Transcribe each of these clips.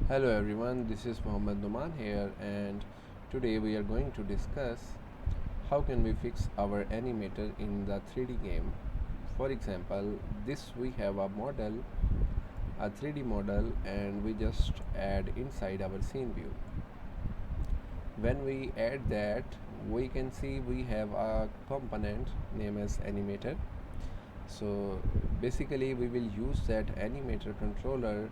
Hello everyone, this is Mohammed Numan here, and today we are going to discuss how can we fix our animator in the 3D game. For example, this we have a 3D model, and we just add inside our scene view. When we add that, we can see we have a component named as Animator. So basically we will use that Animator controller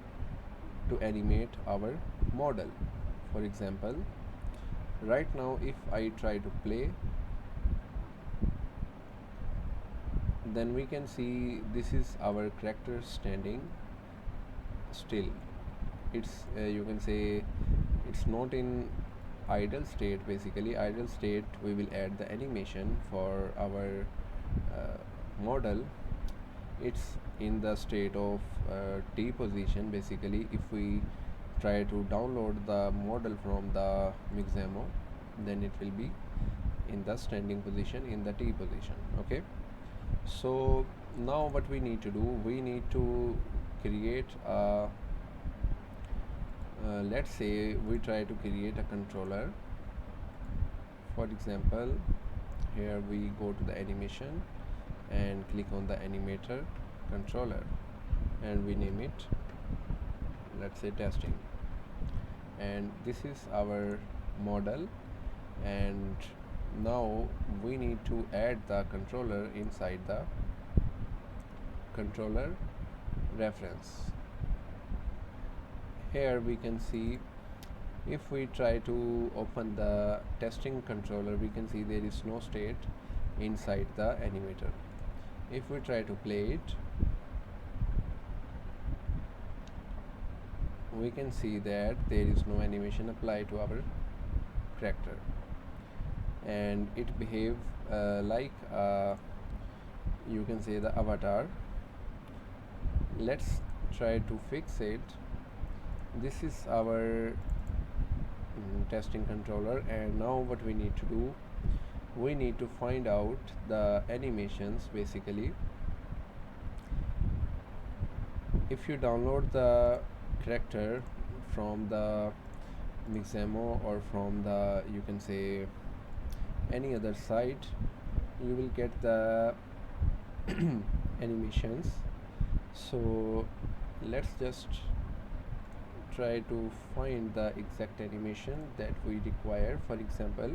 to animate our model. For example, right now if I try to play, then we can see this is our character standing still. It's you can say it's not in idle state. Basically idle state, we will add the animation for our model. It's in the state of T position. Basically if we try to download the model from the Mixamo, then it will be in the standing position, in the T position. Okay, so now what we need to do, we need to create a let's say we try to create a controller. For example, here we go to the animation and click on the animator controller, and we name it, let's say, testing. And this is our model, and now we need to add the controller inside the controller reference. Here we can see, if we try to open the testing controller, we can see there is no state inside the animator. If we try to play it, we can see that there is no animation applied to our character, and it behave like you can say the avatar. Let's try to fix it. This is our testing controller, and now what we need to do, we need to find out the animations. Basically, if you download the character from the Mixamo or from the, you can say, any other site, you will get the animations. So let's just try to find the exact animation that we require. For example,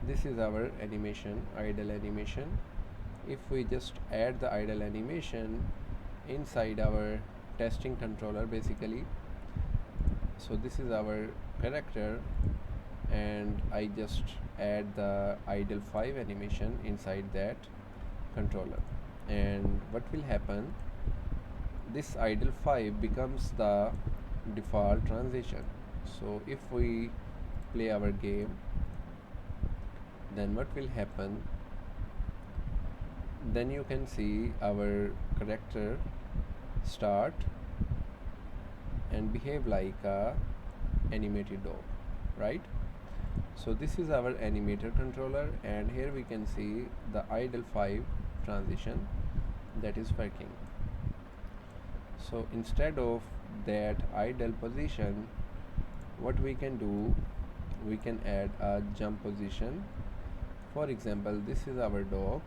this is our animation, idle animation. If we just add the idle animation inside our testing controller, basically, so this is our character, and I just add the idle 5 animation inside that controller, and what will happen, this idle 5 becomes the default transition. So if we play our game, then what will happen, then you can see our character start and behave like a animated dog, right? So this is our animator controller, and here we can see the idle 5 transition that is working. So instead of that idle position, what we can do, we can add a jump position. For example, this is our dog.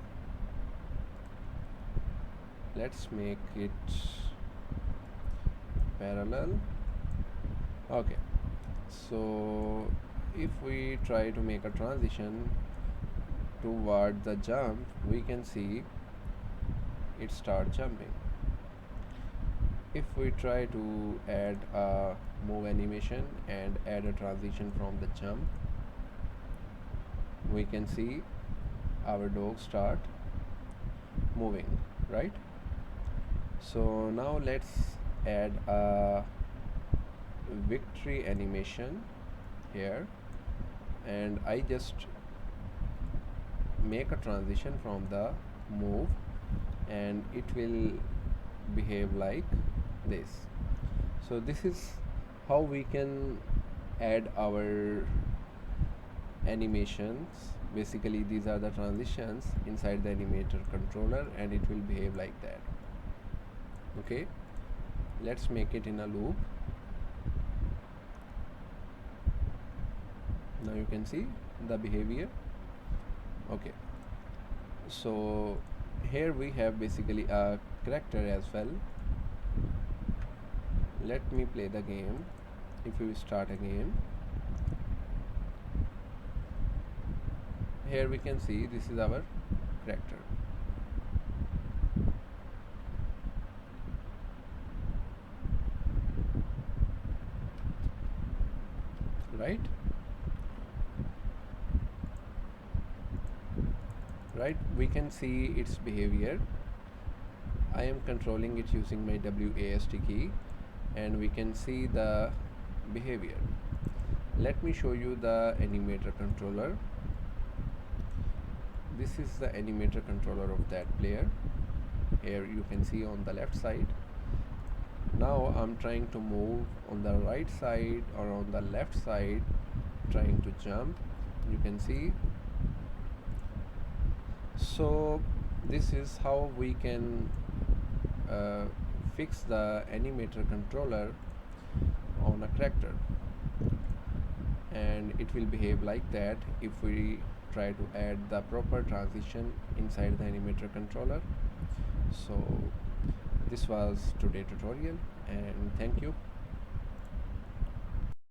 Let's make it parallel. Okay, so if we try to make a transition toward the jump, we can see it start jumping. If we try to add a move animation and add a transition from the jump, we can see our dog start moving, right? So now let's add a victory animation here, and I just make a transition from the move, and it will behave like this. So this is how we can add our animations. Basically these are the transitions inside the animator controller, and it will behave like that. Okay, let's make it in a loop. Now you can see the behavior. Okay, so here we have basically a character as well. Let me play the game. If we start a game, here we can see this is our character. Right, we can see its behavior. I am controlling it using my WASD key, and we can see the behavior. Let me show you the animator controller. This is the animator controller of that player. Here you can see on the left side. Now I'm trying to move on the right side or on the left side, trying to jump. You can see. So this is how we can fix the animator controller on a character, and it will behave like that if we try to add the proper transition inside the animator controller. So this was today's tutorial, and thank you.